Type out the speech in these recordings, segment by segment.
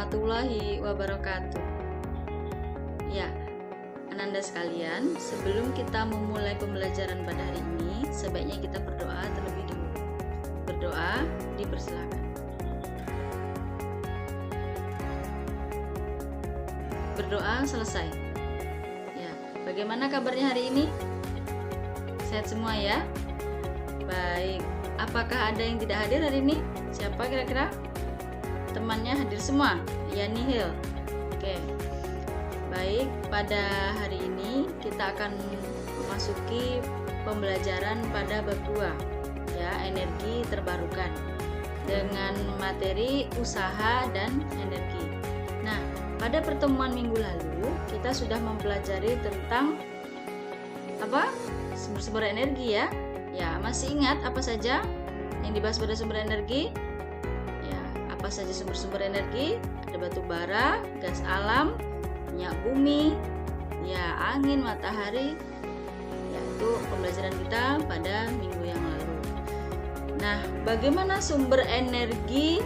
warahmatullahi wabarakatuh. Ya, Ananda sekalian, sebelum kita memulai pembelajaran pada hari ini, sebaiknya kita berdoa terlebih dahulu. Berdoa dipersilakan. Berdoa selesai. Ya, bagaimana kabarnya hari ini? Sehat semua ya? Baik. Apakah ada yang tidak hadir hari ini? Siapa kira-kira? Temannya hadir semua? Ya, nihil. Oke. Baik, pada hari ini kita akan memasuki pembelajaran pada bab 2, ya, energi terbarukan dengan materi usaha dan energi. Nah, pada pertemuan minggu lalu kita sudah mempelajari tentang apa? Sumber-sumber energi ya. Ya, masih ingat apa saja yang dibahas pada sumber energi? Ya, apa saja sumber-sumber energi? Ada batu bara, gas alam, minyak bumi, ya, angin, matahari. Yaitu pembelajaran kita pada minggu yang lalu. Nah, bagaimana sumber energi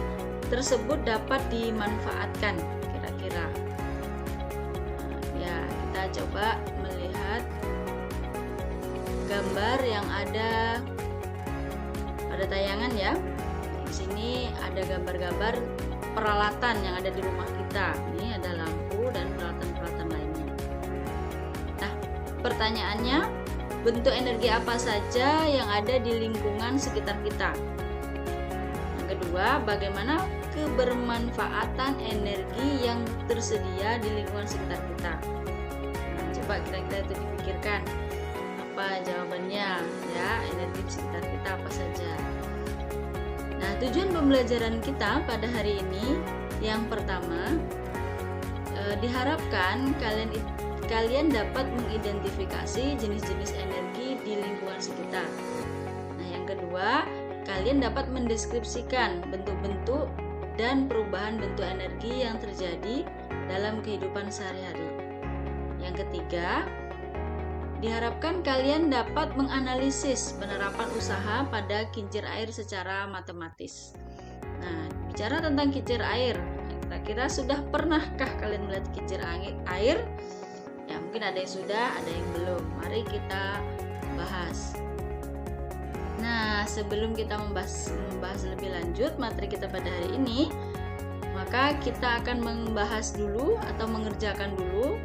tersebut dapat dimanfaatkan kira-kira? Nah, ya, kita coba melihat gambar yang ada pada tayangan ya. Di sini ada gambar-gambar peralatan yang ada di rumah kita. Ini ada lampu dan peralatan-peralatan lainnya. Nah, pertanyaannya, bentuk energi apa saja yang ada di lingkungan sekitar kita? Yang kedua, bagaimana kebermanfaatan energi yang tersedia di lingkungan sekitar kita? Nah, coba kira-kira itu dipikirkan. Apa jawabannya ya, energi di sekitar kita apa saja. Nah, tujuan pembelajaran kita pada hari ini yang pertama, diharapkan kalian dapat mengidentifikasi jenis-jenis energi di lingkungan sekitar. Nah, yang kedua, kalian dapat mendeskripsikan bentuk-bentuk dan perubahan bentuk energi yang terjadi dalam kehidupan sehari-hari. Yang ketiga, diharapkan kalian dapat menganalisis penerapan usaha pada kincir air secara matematis. Nah, bicara tentang kincir air, kira-kira sudah pernahkah kalian melihat kincir air? Ya, mungkin ada yang sudah, ada yang belum. Mari kita bahas. Nah, sebelum kita membahas lebih lanjut materi kita pada hari ini, maka kita akan membahas dulu atau mengerjakan dulu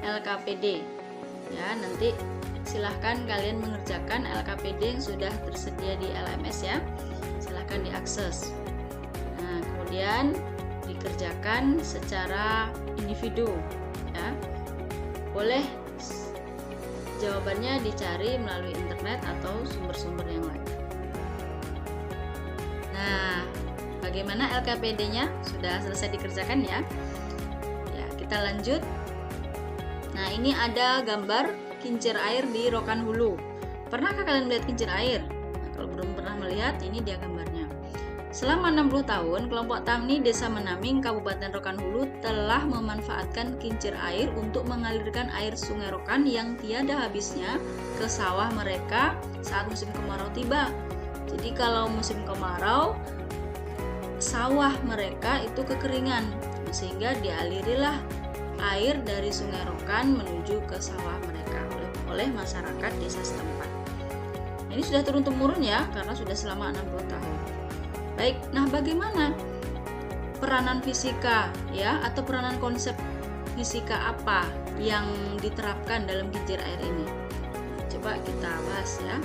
LKPD. Ya, nanti silahkan kalian mengerjakan LKPD yang sudah tersedia di LMS ya. Silahkan diakses. Nah, kemudian dikerjakan secara individu ya. Boleh jawabannya dicari melalui internet atau sumber-sumber yang lain. Nah, bagaimana LKPD-nya? Sudah selesai dikerjakan ya? Ya, kita lanjut. Nah, ini ada gambar kincir air di Rokan Hulu. Pernahkah kalian melihat kincir air? Nah, kalau belum pernah melihat, ini dia gambarnya. Selama 60 tahun, kelompok tani Desa Menaming, Kabupaten Rokan Hulu telah memanfaatkan kincir air untuk mengalirkan air Sungai Rokan yang tiada habisnya ke sawah mereka saat musim kemarau tiba. Jadi kalau musim kemarau, sawah mereka itu kekeringan, sehingga dialirilah air dari Sungai Rokan menuju ke sawah mereka oleh masyarakat desa setempat. Ini sudah turun-temurun ya, karena sudah selama 60 tahun. Baik, nah bagaimana peranan fisika ya, atau peranan konsep fisika apa yang diterapkan dalam kincir air ini? Coba kita bahas ya.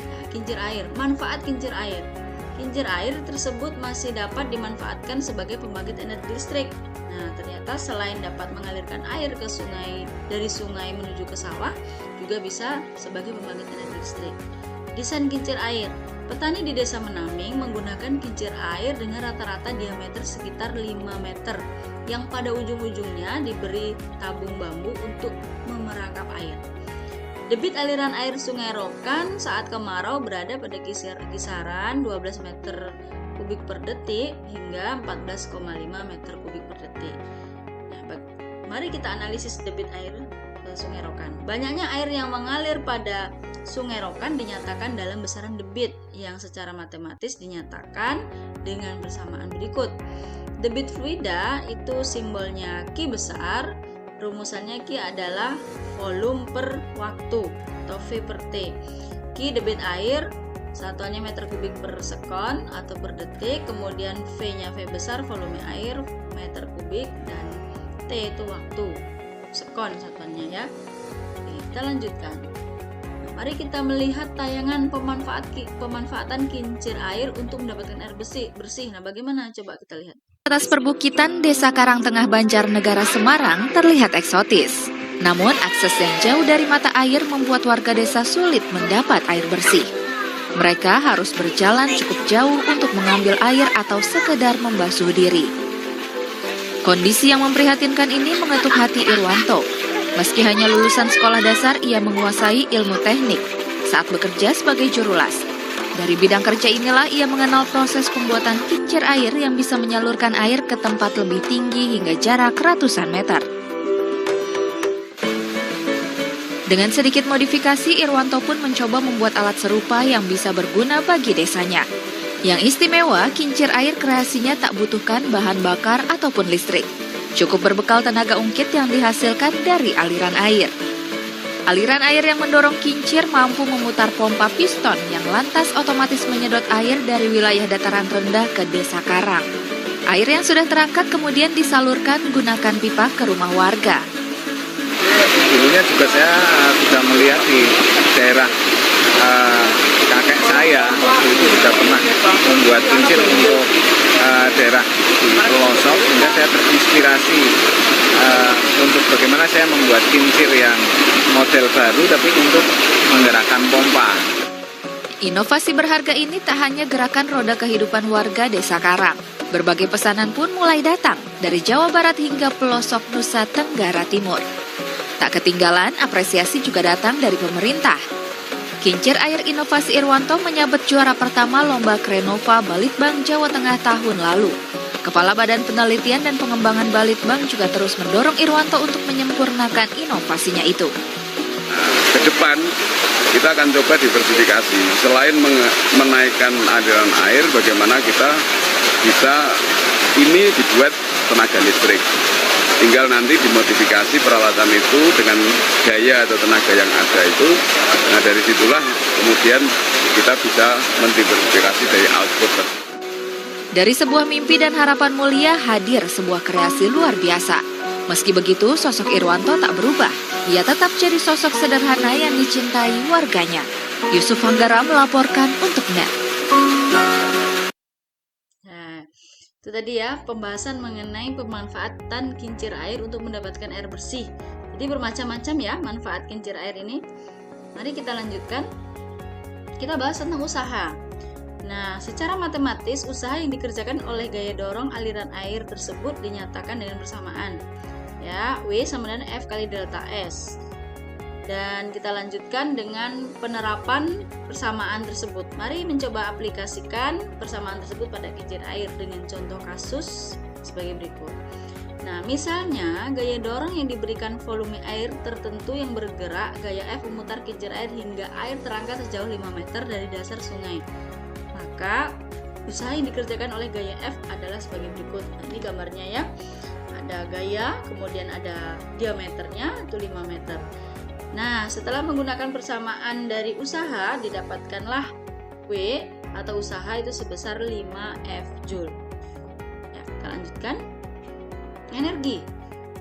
Nah, kincir air, manfaat kincir air. Kincir air tersebut masih dapat dimanfaatkan sebagai pembangkit energi listrik. Nah, ternyata selain dapat mengalirkan air ke sungai, dari sungai menuju ke sawah, juga bisa sebagai pembangkit energi listrik. Desain kincir air. Petani di Desa Menaming menggunakan kincir air dengan rata-rata diameter sekitar 5 meter yang pada ujung-ujungnya diberi tabung bambu untuk memerangkap air. Debit aliran air Sungai Rokan saat kemarau berada pada kisaran 12 meter kubik per detik hingga 14,5 meter kubik per detik. Nah, mari kita analisis debit air Sungai Rokan. Banyaknya air yang mengalir pada Sungai Rokan dinyatakan dalam besaran debit yang secara matematis dinyatakan dengan bersamaan berikut. debit fluida itu simbolnya Q besar, rumusannya Q adalah volume per waktu atau V per T. Q debit air, satuannya meter kubik per sekon atau per detik, kemudian V-nya V besar, volume air, meter kubik, dan T itu waktu, sekon satuannya ya. Oke, kita lanjutkan. Mari kita melihat tayangan pemanfaatan kincir air untuk mendapatkan air bersih. Nah, bagaimana? Coba kita lihat. Atas perbukitan Desa Karangtengah Banjarnegara Semarang terlihat eksotis. Namun, akses yang jauh dari mata air membuat warga desa sulit mendapat air bersih. Mereka harus berjalan cukup jauh untuk mengambil air atau sekedar membasuh diri. Kondisi yang memprihatinkan ini mengetuk hati Irwanto. Meski hanya lulusan sekolah dasar, ia menguasai ilmu teknik saat bekerja sebagai juru las. Dari bidang kerja inilah ia mengenal proses pembuatan kincir air yang bisa menyalurkan air ke tempat lebih tinggi hingga jarak ratusan meter. Dengan sedikit modifikasi, Irwanto pun mencoba membuat alat serupa yang bisa berguna bagi desanya. Yang istimewa, kincir air kreasinya tak butuhkan bahan bakar ataupun listrik. Cukup berbekal tenaga ungkit yang dihasilkan dari aliran air. Aliran air yang mendorong kincir mampu memutar pompa piston yang lantas otomatis menyedot air dari wilayah dataran rendah ke desa Karang. Air yang sudah terangkat kemudian disalurkan gunakan pipa ke rumah warga. Dulunya juga saya sudah melihat di daerah kakek saya, waktu itu sudah pernah membuat kincir untuk daerah di pelosok, sehingga saya terinspirasi untuk bagaimana saya membuat kincir yang model baru tapi untuk menggerakkan pompa. Inovasi berharga ini tak hanya gerakan roda kehidupan warga Desa Karang. Berbagai pesanan pun mulai datang dari Jawa Barat hingga pelosok Nusa Tenggara Timur. Tak ketinggalan, apresiasi juga datang dari pemerintah. Kincir air inovasi Irwanto menyabet juara pertama Lomba Krenova Balitbang Jawa Tengah tahun lalu. Kepala Badan Penelitian dan Pengembangan Balitbang juga terus mendorong Irwanto untuk menyempurnakan inovasinya itu. Ke depan kita akan coba diversifikasi. Selain menaikkan aliran air, bagaimana kita bisa ini dibuat tenaga listrik. Tinggal nanti dimodifikasi peralatan itu dengan gaya atau tenaga yang ada itu. Nah, dari situlah kemudian kita bisa mendiversifikasi dari output. Dari sebuah mimpi dan harapan mulia hadir sebuah kreasi luar biasa. Meski begitu, sosok Irwanto tak berubah. Ia tetap jadi sosok sederhana yang dicintai warganya. Yusuf Hanggara melaporkan untuk NET. Itu tadi ya pembahasan mengenai pemanfaatan kincir air untuk mendapatkan air bersih. Jadi bermacam-macam ya manfaat kincir air ini. Mari kita lanjutkan. Kita bahas tentang usaha. Nah, secara matematis usaha yang dikerjakan oleh gaya dorong aliran air tersebut dinyatakan dengan bersamaan. Ya, W sama dengan F kali delta S. Dan kita lanjutkan dengan penerapan persamaan tersebut. Mari mencoba aplikasikan persamaan tersebut pada kincir air dengan contoh kasus sebagai berikut. Nah, misalnya gaya dorong yang diberikan volume air tertentu yang bergerak, gaya F memutar kincir air hingga air terangkat sejauh 5 meter dari dasar sungai. Maka usaha yang dikerjakan oleh gaya F adalah sebagai berikut. Nah, ini gambarnya ya. Ada gaya, kemudian ada diameternya itu 5 meter. Nah, setelah menggunakan persamaan dari usaha, didapatkanlah W atau usaha itu sebesar 5 F Joule. Ya, kita lanjutkan. Energi.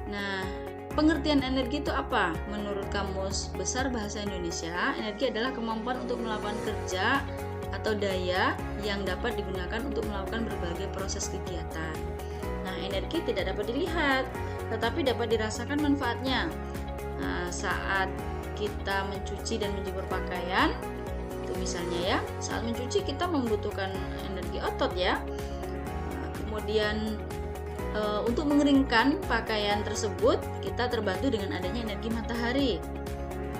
Nah, pengertian energi itu apa? Menurut Kamus Besar Bahasa Indonesia, energi adalah kemampuan untuk melakukan kerja atau daya yang dapat digunakan untuk melakukan berbagai proses kegiatan. Nah, energi tidak dapat dilihat, tetapi dapat dirasakan manfaatnya. Nah, saat kita mencuci dan menjemur pakaian, itu misalnya ya, saat mencuci kita membutuhkan energi otot ya. Nah, kemudian untuk mengeringkan pakaian tersebut, kita terbantu dengan adanya energi matahari.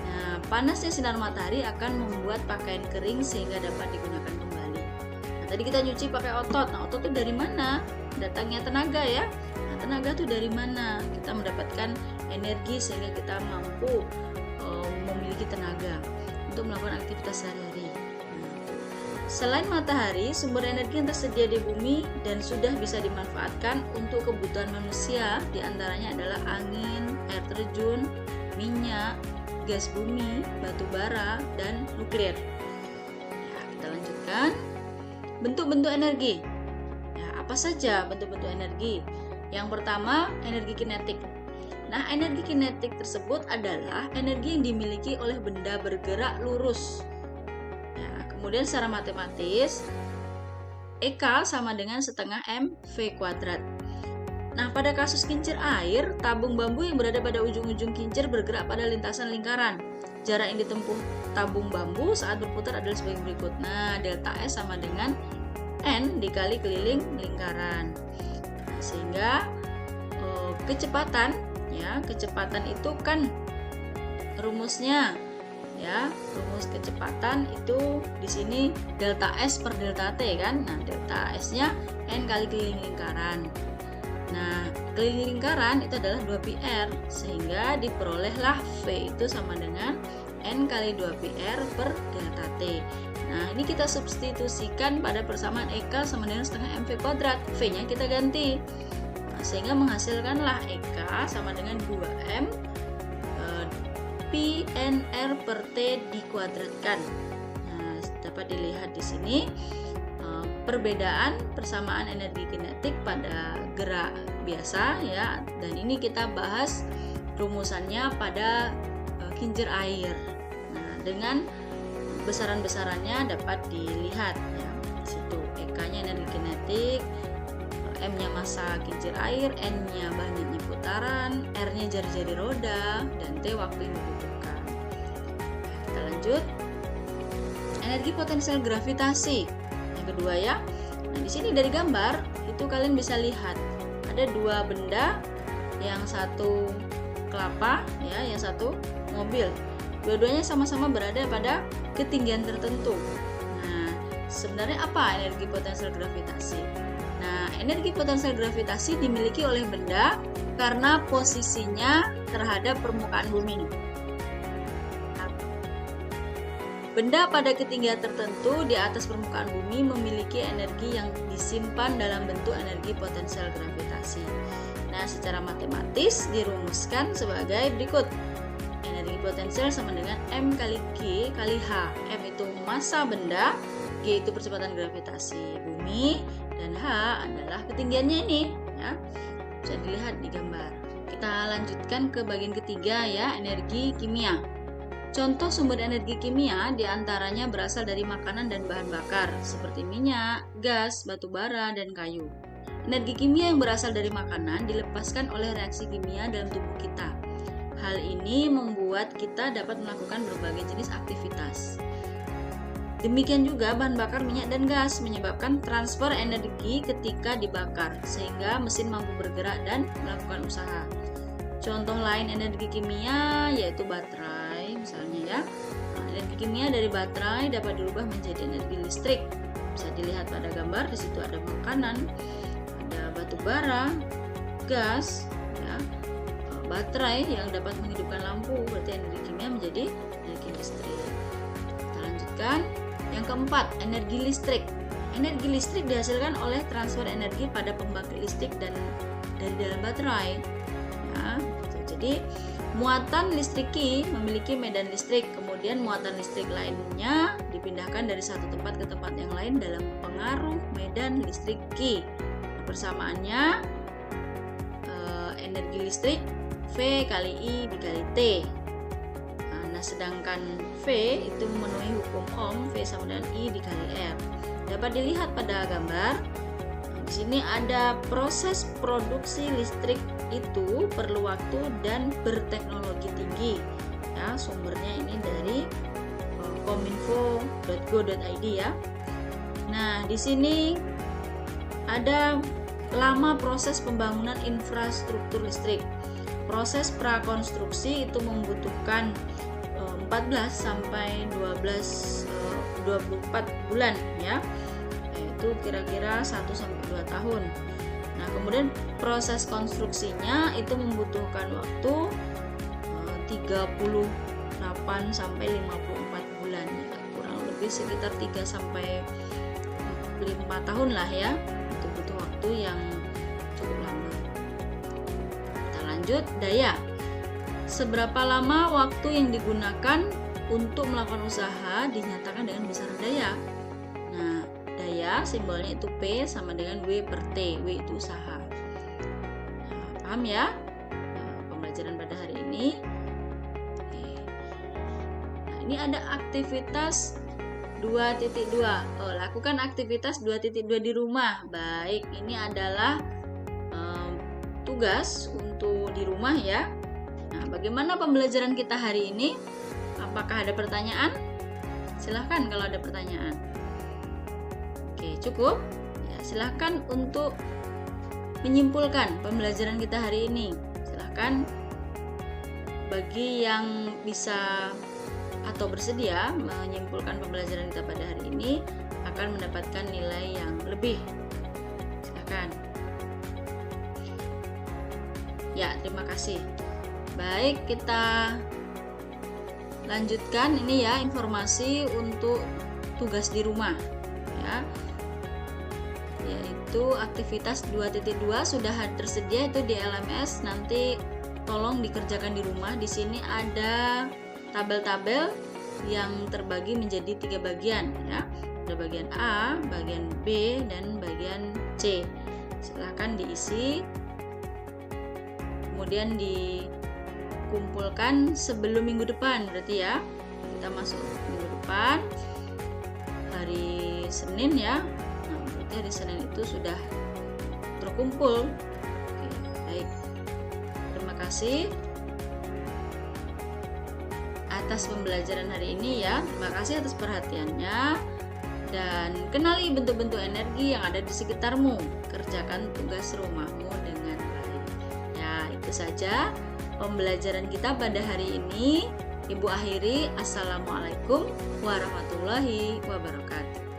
Nah, panasnya sinar matahari akan membuat pakaian kering sehingga dapat digunakan kembali. Nah, tadi kita nyuci pakai otot. Nah, otot itu dari mana? Datangnya tenaga ya. Nah, tenaga itu dari mana? Kita mendapatkan energi sehingga kita mampu memiliki tenaga untuk melakukan aktivitas sehari-hari. Selain matahari, sumber energi yang tersedia di bumi dan sudah bisa dimanfaatkan untuk kebutuhan manusia diantaranya adalah angin, air terjun, minyak, gas bumi, batu bara, dan nuklir. Ya, kita lanjutkan. Bentuk-bentuk energi. Ya, apa saja bentuk-bentuk energi? Yang pertama, energi kinetik. Nah, energi kinetik tersebut adalah energi yang dimiliki oleh benda bergerak lurus. Kemudian secara matematis, EK sama dengan setengah mv kuadrat. Nah, pada kasus kincir air, tabung bambu yang berada pada ujung-ujung kincir bergerak pada lintasan lingkaran. Jarak yang ditempuh tabung bambu saat berputar adalah sebagai berikut. Nah, delta S sama dengan N dikali keliling lingkaran. Sehingga kecepatan itu kan rumusnya, rumus kecepatan itu di sini delta S per delta T kan. Nah, delta S-nya N kali keliling lingkaran. Nah, keliling lingkaran itu adalah 2πr, sehingga diperolehlah V itu sama dengan N kali 2πr per delta T. Nah, ini kita substitusikan pada persamaan EK sama dengan setengah mv kuadrat. V-nya kita ganti. Nah, sehingga menghasilkanlah EK sama dengan 2m Pi NR per T dikuadratkan. Nah, dapat dilihat di sini perbedaan persamaan energi kinetik pada gerak biasa ya. Dan ini kita bahas rumusannya pada kincir air. Nah, dengan besaran-besarannya dapat dilihat ya. Di situ EK-nya energi kinetik, M-nya massa kincir air, N-nya banyaknya putaran, R-nya jari-jari roda, dan T waktu yang dibutuhkan. Kita lanjut. Energi potensial gravitasi. Yang kedua ya. Nah, di sini dari gambar itu kalian bisa lihat ada dua benda, yang satu kelapa ya, yang satu mobil. Dua-duanya sama-sama berada pada ketinggian tertentu. Nah, sebenarnya apa energi potensial gravitasi? Nah, energi potensial gravitasi dimiliki oleh benda karena posisinya terhadap permukaan bumi. Benda pada ketinggian tertentu di atas permukaan bumi memiliki energi yang disimpan dalam bentuk energi potensial gravitasi. Nah, secara matematis dirumuskan sebagai berikut. Energi potensial sama dengan M kali G kali H. M itu massa benda, G itu percepatan gravitasi bumi, dan H adalah ketinggiannya ini ya. Bisa dilihat di gambar. Kita lanjutkan ke bagian ketiga ya, energi kimia. Contoh sumber energi kimia diantaranya berasal dari makanan dan bahan bakar seperti minyak, gas, batu bara, dan kayu. Energi kimia yang berasal dari makanan dilepaskan oleh reaksi kimia dalam tubuh kita. Hal ini membuat kita dapat melakukan berbagai jenis aktivitas. Demikian juga bahan bakar minyak dan gas menyebabkan transfer energi ketika dibakar, sehingga mesin mampu bergerak dan melakukan usaha. Contoh lain energi kimia yaitu baterai misalnya ya. Nah, energi kimia dari baterai dapat dirubah menjadi energi listrik. Bisa dilihat pada gambar, di situ ada makanan, ada batu bara, gas, ya, baterai yang dapat menghidupkan lampu, berarti energi kimia menjadi energi listrik. Kita lanjutkan. Yang keempat, energi listrik. Energi listrik dihasilkan oleh transfer energi pada pembangkit listrik dan dari dalam baterai. Ya, jadi muatan listriki memiliki medan listrik, kemudian muatan listrik lainnya dipindahkan dari satu tempat ke tempat yang lain dalam pengaruh medan listriki. Persamaannya energi listrik V kali I dikali T. Nah, sedangkan V itu memenuhi hukum Ohm, V sama dengan I dikali R. Dapat dilihat pada gambar. Di sini ada proses produksi listrik itu perlu waktu dan berteknologi tinggi. Ya, sumbernya ini dari kominfo.go.id ya. Nah, di sini ada lama proses pembangunan infrastruktur listrik. Proses prakonstruksi itu membutuhkan 14 sampai 24 bulan ya. Itu kira-kira 1 sampai 2 tahun. Nah, kemudian proses konstruksinya itu membutuhkan waktu 38 sampai 54 bulan ya, kurang lebih lebih sekitar 3 sampai 5 tahun lah ya. Itu butuh waktu yang cukup lama. Kita lanjut, daya. Seberapa lama waktu yang digunakan untuk melakukan usaha dinyatakan dengan besaran daya. Nah, daya simbolnya itu P sama dengan W per T. W itu usaha. Nah, paham ya? Nah, pembelajaran pada hari ini. Oke. Nah, ini ada aktivitas 2.2. Lakukan aktivitas 2.2 di rumah. Baik, ini adalah tugas untuk di rumah ya. Nah, bagaimana pembelajaran kita hari ini? Apakah ada pertanyaan? Silahkan kalau ada pertanyaan. Oke, cukup? Ya, silahkan untuk menyimpulkan pembelajaran kita hari ini. Silahkan bagi yang bisa atau bersedia menyimpulkan pembelajaran kita pada hari ini akan mendapatkan nilai yang lebih. Silahkan. Ya, terima kasih. Baik, kita lanjutkan ini ya informasi untuk tugas di rumah ya, yaitu aktivitas 2.2 sudah tersedia itu di LMS. Nanti tolong dikerjakan di rumah. Di sini ada tabel-tabel yang terbagi menjadi 3 bagian ya. Ada bagian A, bagian B, dan bagian C. Silakan diisi, kemudian dikumpulkan sebelum minggu depan, berarti ya kita masuk minggu depan hari Senin ya. Nah, berarti hari Senin itu sudah terkumpul. Oke, baik, terima kasih atas pembelajaran hari ini ya. Terima kasih atas perhatiannya, dan kenali bentuk-bentuk energi yang ada di sekitarmu. Kerjakan tugas rumahmu dengan baik ya. Itu saja pembelajaran kita pada hari ini. Ibu akhiri, assalamualaikum warahmatullahi wabarakatuh.